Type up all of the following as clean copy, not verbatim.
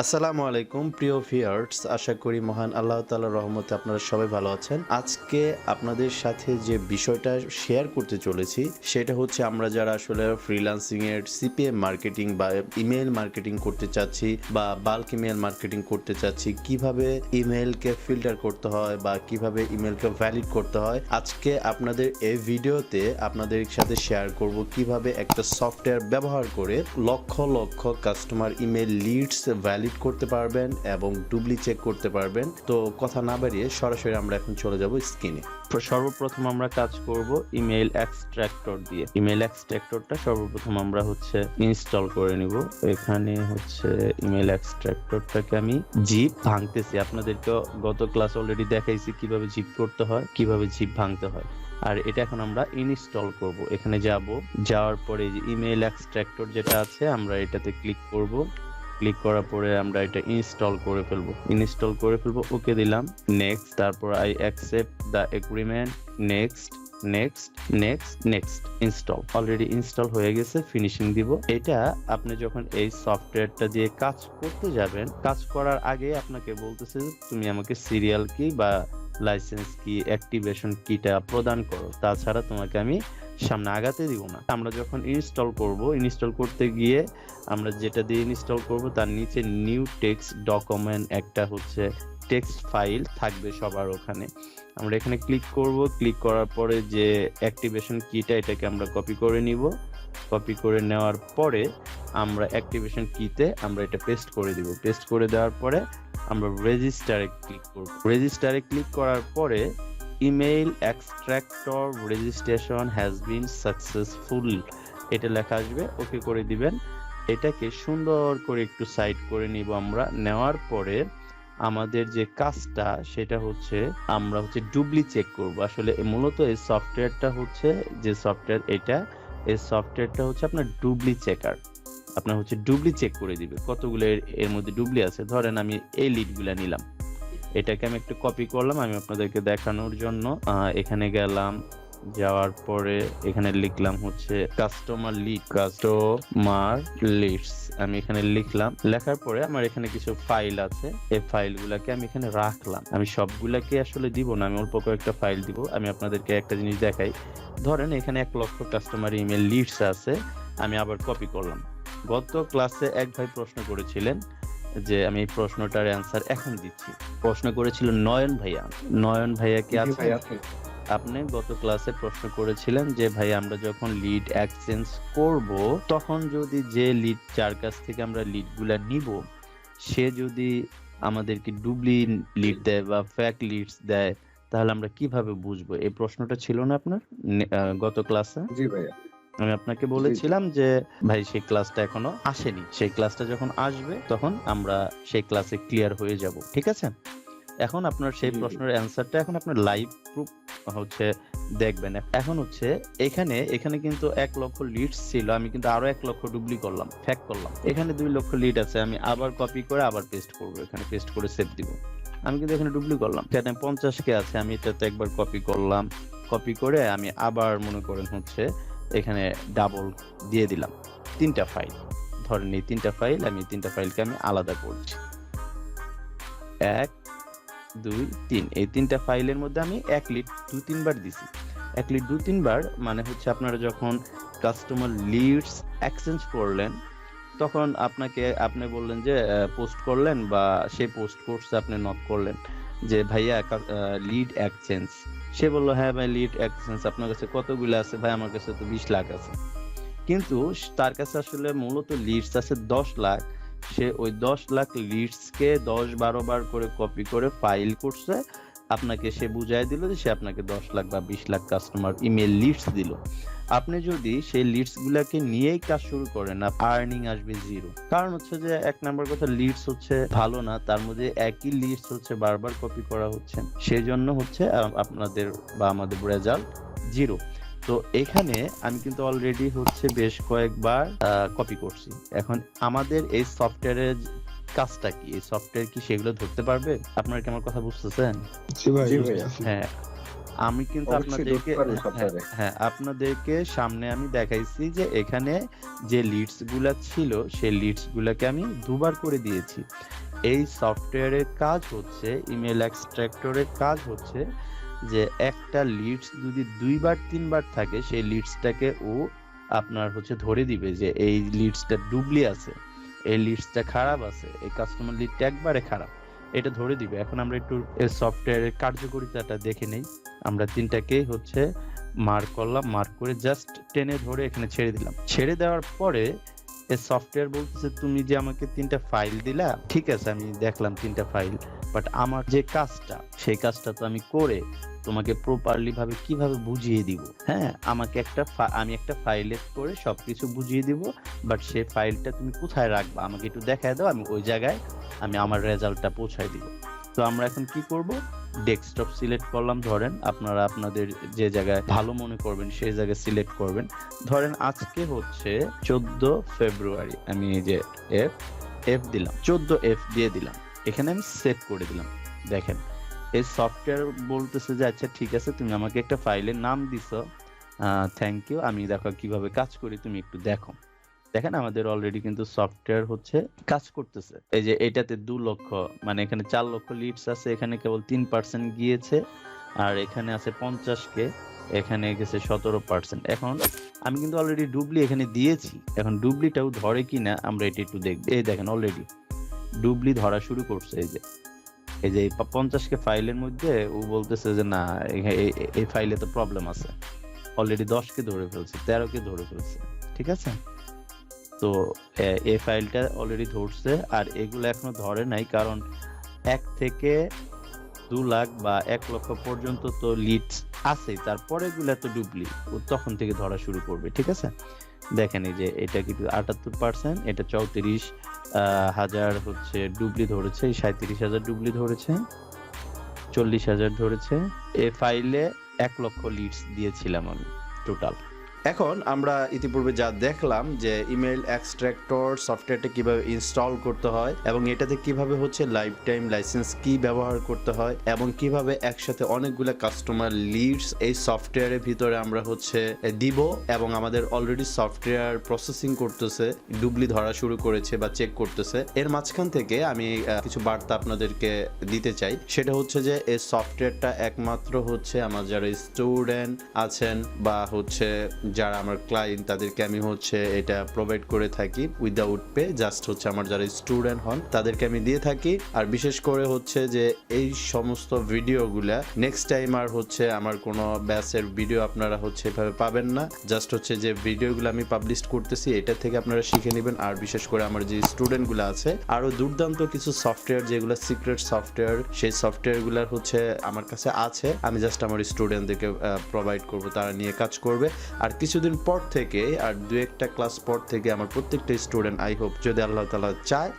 আসসালামু আলাইকুম প্রিয় ভিউয়ার্স, আশা করি মহান আল্লাহ তাআলার রহমতে আপনারা সবাই ভালো আছেন। আজকে আপনাদের সাথে যে বিষয়টা শেয়ার করতে চলেছি সেটা হচ্ছে আমরা যারা আসলে ফ্রিল্যান্সিং এর সিপিএম মার্কেটিং বা ইমেল মার্কেটিং করতে চাচ্ছি বা বাল্ক ইমেল মার্কেটিং করতে চাচ্ছি, কিভাবে ইমেলকে ফিল্টার করতে হয় বা কিভাবে ইমেলকে ভ্যালিড করতে হয়, আজকে আপনাদের এই ভিডিওতে আপনাদের সাথে শেয়ার করব কিভাবে একটা সফটওয়্যার ব্যবহার করে lakh lakh customer email Leeds valid করতে পারবেন এবং ডুপ্লি চেক করতে পারবেন। তো কথা না বাড়িয়ে সরাসরি আমরা এখন চলে যাব স্ক্রিনে। সর্বপ্রথম আমরা কাজ করব ইমেল এক্সট্রাক্টর দিয়ে। ইমেল এক্সট্রাক্টরটা সর্বপ্রথম আমরা ইনস্টল করে নিব। এখানে ইমেল এক্সট্রাক্টরটাকে আমি জিপ ভাঙতেছি। আপনাদেরকে গত ক্লাস অলরেডি দেখাইছি কিভাবে জিপ করতে হয়, কিভাবে জিপ ভাঙতে হয়। আর এটা এখন আমরা ইনস্টল করব। এখানে যাওয়ার পরে যে ইমেল এক্সট্রাক্টর যেটা আছে আমরা এটাতে ক্লিক করব। ক্লিক করার পরে আমরা এটা ইনস্টল করে ফেলবো। ওকে দিলাম, নেক্সট, তারপর I accept the agreement, next install. Already install হয়ে গেছে, ফিনিশিং দিব। এটা আপনি যখন এই সফটওয়্যারটা দিয়ে কাজ করতে যাবেন, কাজ করার আগে আপনাকে বলতেছে তুমি আমাকে সিরিয়াল কি বা লাইসেন্স কি, অ্যাক্টিভেশন কিটা প্রদান করো, তাছাড়া তোমাকে আমি সামনে আগাতে দিব না। আমরা যখন ইনস্টল করতে গিয়ে আমরা যেটা দিয়ে ইনস্টল করব তার নিচে নিউ টেক্সট ডকুমেন্ট একটা টেক্সট ফাইল থাকবে সবার ওখানে। আমরা এখানে ক্লিক করব। ক্লিক করার পরে যে অ্যাক্টিভেশন কিটা এটাকে আমরা কপি করে নিব। কপি করে নেওয়ার পরে আমরা অ্যাক্টিভেশন কিতে আমরা এটা পেস্ট করে দিব। পেস্ট করে দেওয়ার পরে আমরা রেজিস্টারে ক্লিক করব। রেজিস্টারে ক্লিক করার পরে email extractor registration has been successful এটা লেখা আসবে, ওকে করে দিবেন। এটাকে সুন্দর করে একটু সাইড করে নিব। আমরা নেওয়ার পরে আমাদের যে কাজটা সেটা আমরা ডুপ্লি চেক করব। আসলে মূলত এই সফটওয়্যারটা এই সফটওয়্যারটা আপনার ডুপ্লি চেকার। আপনার ডুপ্লি চেক করে দিবে কতগুলো এর মধ্যে ডুপ্লি আছে। ধরেন আমি এই লিডগুলা নিলাম, এটাকে আমি একটু কপি করলাম আমি আপনাদেরকে দেখানোর জন্য। এখানে গেলাম, যাওয়ার পরে এখানে লিখলাম কাস্টমার লিডস। আমি এখানে লিখলাম। লেখার পরে আমার এখানে কিছু ফাইল আছে, এই ফাইলগুলোকে আমি এখানে রাখলাম। আমি সবগুলাকে আসলে দিব না, আমি অল্প কয়েকটা ফাইল দিব। আমি আপনাদেরকে একটা জিনিস দেখাই। ধরেন এখানে 1 লক্ষ কাস্টমার ইমেল লিডস আছে, আমি আবার কপি করলাম। গত ক্লাসে এক ভাই প্রশ্ন করেছিলেন যে আমি এই প্রশ্নটার অ্যান্সার এখন দিচ্ছি। প্রশ্ন করেছিল নয়ন ভাইয়া কি আছে? আপনি গত ক্লাসে প্রশ্ন করেছিলেন যে ভাই আমরা যখন লিড এক্সচেঞ্জ করব তখন যদি যে লিড যার কাছ থেকে আমরা লিডগুলা নিব সে যদি আমাদেরকে ডুপ্লি লিড দেয় বা ফেক লিডস দেয় তাহলে আমরা কিভাবে বুঝবো? এই প্রশ্নটা ছিল না আপনার গত ক্লাসে? জি ভাইয়া, আমি আপনাকে বলেছিলাম যে ভাই সেই ক্লাসটা এখনো আসেনি, সেই ক্লাসটা যখন আসবে তখন আমরা সেই ক্লাসে ক্লিয়ার হয়ে যাব। ঠিক আছে? এখন আপনার সেই প্রশ্নের অ্যান্সারটা এখন আপনার লাইভ প্রুফ দেখবেন। এখন এখানে কিন্তু 1 লক্ষ লিডস ছিল, আমি কিন্তু আরো 1 লক্ষ ডুপ্লি করলাম, ফেক করলাম। এখানে 2 লক্ষ লিড আছে, আমি আবার কপি করে আবার পেস্ট করব। এখানে পেস্ট করে সেভ দিব। আমি কিন্তু এখানে ডুপ্লি করলাম। এখানে 50 কে আছে, আমি এটাতে একবার কপি করলাম। কপি করে আমি আবার মনে করেন এখানে ডাবল দিয়ে দিলাম 3টা ফাইল। ধরেন এই 3টা ফাইল, আমি 3টা ফাইলকে আমি আলাদা করছি। 1 2 3 এই 3টা ফাইলের মধ্যে আমি 1 লিড 2-3 বার দিছি। 1 লিড 2-3 বার মানে আপনারা যখন কাস্টমার লিডস এক্সচেঞ্জ করলেন তখন আপনি বললেন যে পোস্ট করলেন বা সে পোস্ট করছে, আপনি নক করলেন যে ভাইয়া লিড এক্সচেঞ্জ। সে বলল হ্যাঁ ভাই লিড এক্সচেঞ্জ আপনার কাছে কতগুলো আছে? ভাই আমার কাছে তো 20 লাখ আছে। কিন্তু তার কাছে আসলে মূলত লিডস আছে 10 লাখ। সে ওই 10 লাখ লিডসকে 10-12 বার করে কপি করে ফাইল করছে, আপনাকে সে বুঝাই দিল যে সে আপনাকে 10 লাখ বা 20 লাখ কাস্টমার ইমেল লিডস দিল। আপনি যদি সেই লিডস গুলাকে নিয়েই কাজ শুরু করেন, আর্নিং আসবে 0। কারণ যে 1 নাম্বার কথা, লিডস ভালো না, তার মধ্যে একই লিডস বারবার কপি করা হচ্ছে, সেজন্য আপনাদের বা আমাদের রেজাল্ট 0। তো এখানে আমি কিন্তু অলরেডি বেশ কয়েকবার কপি করছি। এখন আমাদের এই সফটওয়্যারের কাজটা কি, এই সফটওয়্যার কি সেগুলো ধরতে পারবে? আপনারা কি আমার কথা বুঝতেছেন? জি ভাইয়া। হ্যাঁ, আমি কিন্তু অবশ্যই ঢুকতে আপনাদেরকে পারবে হ্যাঁ সফটওয়্যারে। হ্যাঁ আপনাদেরকে সামনে আমি দেখাইছি যে এখানে যে লিডস গুলা ছিল সেই লিডস গুলাকে আমি দুবার করে দিয়েছি। এই সফটওয়্যারের কাজ হচ্ছে, ইমেল এক্সট্রাক্টরের কাজ হচ্ছে যে একটা লিডস যদি 2 বার 3 বার থাকে সেই লিডসটাকে ও আপনার হচ্ছে ধরে দিবে যে এই লিডসটা ডুবলি আছে, এই লিডসটা খারাপ আছে, এই কাস্টমার লিডটা একবারে খারাপ, এটা ধরে দিবে। এখন আমরা একটু এই সফটওয়্যারের কার্যকারিতাটা দেখে নেই। আমরা 3টাকেই হচ্ছে মার্ক করলাম, মার্ক করে জাস্ট টেনে ধরে এখানে ছেড়ে দিলাম। ছেড়ে দেওয়ার পরে এই সফটওয়্যার বলতেছে তুমি যে আমাকে 3টা ফাইল দিলা, ঠিক আছে আমি দেখলাম 3টা ফাইল, বাট আমার যে কাজটা সেই কাজটা তো আমি করে তোমাকে প্রপারলি ভাবে কিভাবে বুঝিয়ে দিব। হ্যাঁ, আমাকে আমি একটা ফাইলে করে সবকিছু বুঝিয়ে দিব, বাট সেই ফাইলটা তুমি কোথায় রাখবা আমাকে একটু দেখায় দাও, আমি ওই জায়গায় আমি আমার রেজাল্টটা পৌঁছায় দিব। তো আমরা এখন কি করব, ডেস্কটপ সিলেক্ট করলাম। ধরেন আপনারা আপনাদের যে জায়গায় ভালো মনে করবেন সেই জায়গায় সিলেক্ট করবেন। ধরেন আজকে হচ্ছে 14 ফেব্রুয়ারি, আমি এই যে এফ দিলাম, 14 দিয়ে দিলাম, এখানে আমি সেভ করে দিলাম। দেখেন এই সফটওয়্যার বলতেছে যে আচ্ছা ঠিক আছে তুমি আমাকে একটা ফাইলের নাম দিছো, থ্যাংক ইউ, আমি দেখো কিভাবে কাজ করি তুমি একটু দেখো। দেখেন আমাদের অলরেডি কিন্তু সফটওয়্যার হচ্ছে কাজ করতেছে। এই যে এটাতে 2 লক্ষ, মানে এখানে 4 লক্ষ লিডস আছে, এখানে কেবল 3% গিয়েছে, আর এখানে আছে 50K, এখানে গেছে 17%। এখন আমি কিন্তু অলরেডি ডুবলি এখানে দিয়েছি, এখন ডুবলিটাও ধরে কিনা আমরা এটা একটু দেখব। এই দেখেন অলরেডি ডুবলি ধরা শুরু করছে। এই যে 50K ফাইলের মধ্যে ও বলতেছে যে না এই ফাইলে তো প্রবলেম আছে, অলরেডি 10কে ধরে ফেলছে, 13কে ধরে ফেলছে, ঠিক আছে। তো এই ফাইলটা অলরেডি ধরছে, আর এগুলো এখনো ধরে নাই, কারণ 1 থেকে 2 লাখ বা 1 লক্ষ পর্যন্ত তো লিডস আছে, তারপরে এগুলা তো ডুবলি, ও তখন থেকে ধরা শুরু করবে, ঠিক আছে। দেখেন এই যে এটা কিন্তু 78%, এটা 34,000 হচ্ছে ডুবলি ধরেছে, 37,000 ডুবলি ধরেছে, 40,000 ধরেছে। এই ফাইলে 1 লক্ষ লিডস দিয়েছিলাম আমি টোটাল। এখন আমরা ইতিপূর্বে যা দেখলাম যে ইমেল এক্সট্রাক্টর সফটওয়্যারটা কিভাবে ইনস্টল করতে হয় এবং এটাতে কিভাবে হচ্ছে লাইফ টাইম লাইসেন্স কি ব্যবহার করতে হয় এবং কিভাবে একসাথে অনেকগুলো কাস্টমার লিডস এই সফটওয়্যারের ভিতরে আমরা হচ্ছে দিব, এবং আমাদের অলরেডি সফটওয়্যার প্রসেসিং করতেছে, ডুবলি ধরা শুরু করেছে বা চেক করতেছে। এর মাঝখান থেকে আমি কিছু বার্তা আপনাদেরকে দিতে চাই, সেটা হচ্ছে যে এই সফটওয়্যারটা একমাত্র হচ্ছে আমার যারা স্টুডেন্ট আছেন বা হচ্ছে যারা আমার ক্লায়েন্ট তাদেরকে আমি হচ্ছে এটা প্রোভাইড করে থাকি উইদাউট পে, জাস্ট হচ্ছে আমার যারা স্টুডেন্ট হন তাদেরকে আমি দিয়ে থাকি। আর বিশেষ করে হচ্ছে যে এই সমস্ত ভিডিওগুলা নেক্সট টাইম আর হচ্ছে আমার কোনো ব্যাচের ভিডিও আপনারা হচ্ছে এভাবে পাবেন না, জাস্ট হচ্ছে যে ভিডিওগুলো আমি পাবলিশ করতেছি এটা থেকে আপনারা শিখে নেবেন। আর বিশেষ করে আমার যে স্টুডেন্টগুলো আছে আরো দুর্দান্ত কিছু সফটওয়্যার যেগুলো সিক্রেট সফটওয়্যার, সেই সফটওয়্যারগুলোর হচ্ছে আমার কাছে আছে, আমি জাস্ট আমার স্টুডেন্টদেরকে প্রোভাইড করব, তারা নিয়ে কাজ করবে। আর কিছুদিন পর থেকে আর 2-1টা ক্লাস পর থেকে আমার প্রত্যেকটা স্টুডেন্ট আই হোপ যদি আল্লাহ তাআলা চায়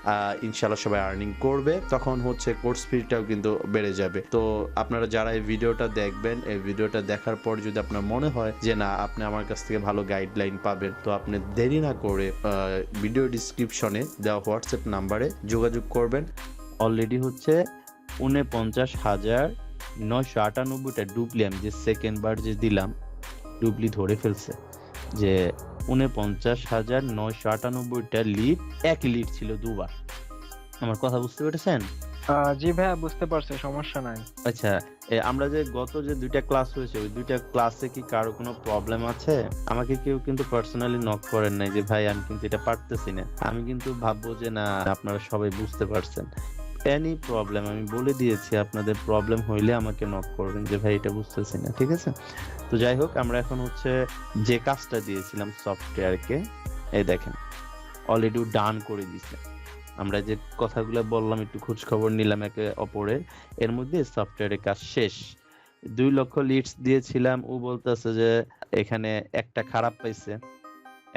ইনশাআল্লাহ সবাই আর্নিং করবে, তখন হচ্ছে কোর্স ফিটাও কিন্তু বেড়ে যাবে। তো আপনারা যারা এই ভিডিওটা দেখবেন, এই ভিডিওটা দেখার পর যদি আপনার মনে হয় যে না আপনি আমার কাছ থেকে ভালো গাইডলাইন পাবেন, তো আপনি দেরি না করে ভিডিও ডিসক্রিপশনে দেওয়া হোয়াটসঅ্যাপ নাম্বারে যোগাযোগ করবেন। অলরেডি হচ্ছে 49,998টা ডুবলি আমি যে সেকেন্ড বার যে দিলাম ডুবলি ধরে ফেলছে, যে 49,998টা লিড, এক লিড ছিল 2 বার। আমার কথা বুঝতে পেরেছেন? জি ভাইয়া বুঝতে পারছি, সমস্যা নাই। আচ্ছা, আমরা যে গত যে 2টা ক্লাস হয়েছে ওই 2টা ক্লাসে কি কারো কোনো প্রবলেম আছে? আমাকে কেউ কিন্তু পার্সোনালি নক করেন নাই যে ভাই আমি কিন্তু এটা পারতেছি না। আমি কিন্তু ভাববো যে না আপনারা সবাই বুঝতে পারছেন। এনি প্রবলেম আমি বলে দিয়েছি, আপনাদের প্রবলেম হইলে আমাকে নক করবেন যে ভাই এটা বুঝতেছি না, ঠিক আছে। তো যাই হোক, আমরা এখন হচ্ছে যে কাজটা দিয়েছিলাম সফটওয়্যারকে, এই দেখেন অলরেডি ডান করে দিছে। আমরা যে কথাগুলো বললাম একটু খোঁজ খবর নিলাম একে অপরের, এর মধ্যে সফটওয়্যারের কাজ শেষ। 2 লক্ষ লিডস দিয়েছিলাম, ও বলতেছে যে এখানে একটা খারাপ পাইছে,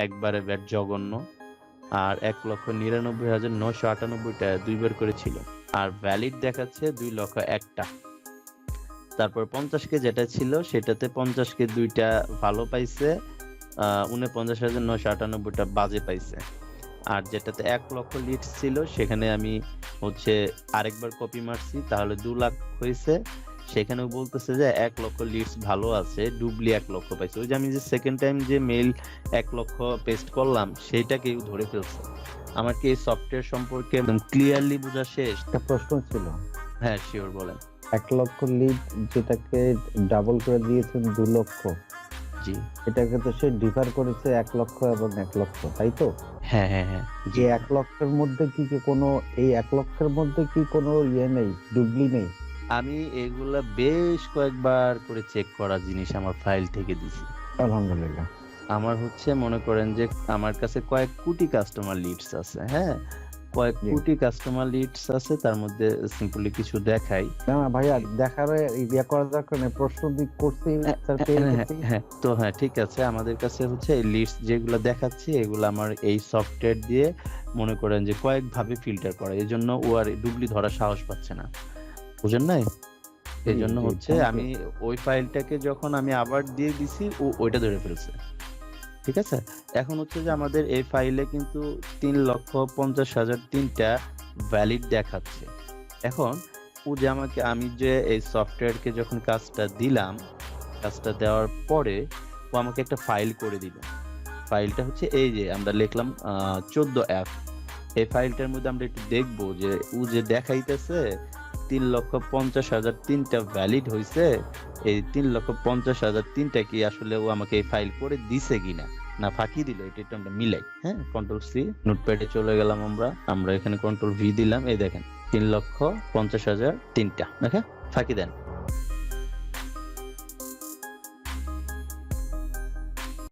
একবারে ব্যাট জঘন্য, আর 1,99,998টা 2 বার করেছিল, আর ভ্যালিড দেখাচ্ছে 2 লক্ষ 1টা। তারপর 50K যেটা ছিল সেটাতে 50K 2টা ভালো পাইছে, 49,998টা বাজে পাইছে। আর যেটাতে 1 লক্ষ লিডস ছিল সেখানে আমি হচ্ছে আরেকবার কপি মারছি, তাহলে 2 লাখ হয়েছে, সেখানেও বলতেছে যে 1 লক্ষ লিডস ভালো আছে, ডুবলি 1 লক্ষ পাইছে। ওই যে আমি যে সেকেন্ড টাইম যে মেইল 1 লক্ষ পেস্ট করলাম সেটাকেও ধরে ফেলছে। আমার কি এই সফটওয়্যার সম্পর্কে একদম ক্লিয়ারলি বোঝা শেষ? একটা প্রশ্ন ছিল, হ্যাঁ শিওর, বলেন। 1 লক্ষ লিড যেটাকে ডাবল করে দিয়েছেন 2 লক্ষ, জি এটাকে তো সে ডিফার করেছে 1 লক্ষ এবং 1 লক্ষ, তাই তো? হ্যাঁ হ্যাঁ হ্যাঁ জি। এই 1 লক্ষের মধ্যে কি কোনো, এই 1 লক্ষের মধ্যে কি কোনো নেই, ডুবলি নেই? আমি এগুলা বেশ কয়েকবার করে চেক করা জিনিস আমার ফাইল থেকে দিছি। আলহামদুলিল্লাহ। আমার হচ্ছে মনে করেন যে আমার কাছে কয়েক কোটি কাস্টমার লিডস আছে, হ্যাঁ কয়েক জি। কোটি কাস্টমার লিডস আছে, তার মধ্যে সিম্পলি কিছু দেখাই। না না ভাইয়া, দেখার ইয়া করার দরকার নেই, প্রশ্ন দিক করছি, স্যার পেয়ে গেছি। তো হ্যাঁ ঠিক আছে, আমাদের কাছে হচ্ছে এই লিস্ট যেগুলো দেখাচ্ছি এগুলো আমার এই সফটওয়্যার দিয়ে মনে করেন যে কয়েক ভাবে ফিল্টার করা, এই জন্য ও আর ডুবলি ধরার সাহস পাচ্ছে না, বুঝেন নাই? এই জন্য জি, হচ্ছে thank you. আমি ওই ফাইলটাকে যখন আমি আবার দিয়ে দিছি ও ওইটা ধরে ফেলছে, ঠিক আছে? এখন হচ্ছে যে আমাদের এই ফাইলে কিন্তু 3,50,000 তিনটা ভ্যালিড দেখাচ্ছে। এখন ও যে আমাকে, আমি যে এই সফটওয়্যারকে যখন কাজটা দিলাম, কাজটা দেওয়ার পরে ও আমাকে একটা ফাইল করে দিল। ফাইলটা হচ্ছে এই যে আমরা লিখলাম 14F। এই ফাইলটার মধ্যে আমরা একটু দেখবো যে ও যে দেখাইতেছে 3,50,000 তিনটা ভ্যালিড হয়েছে, এই 3,50,000 তিনটা কি আসলে ও আমাকে এই ফাইল করে দিছে কিনা না ফাঁকি দিল, এটা একটু আমরা মিলাই। হ্যাঁ, কন্ট্রোল সি, নোটপ্যাডে চলে গেলাম আমরা এখানে কন্ট্রোল ভি দিলাম, এই দেখেন 3,50,000 তিনটা, দেখেন ফাঁকি দেন।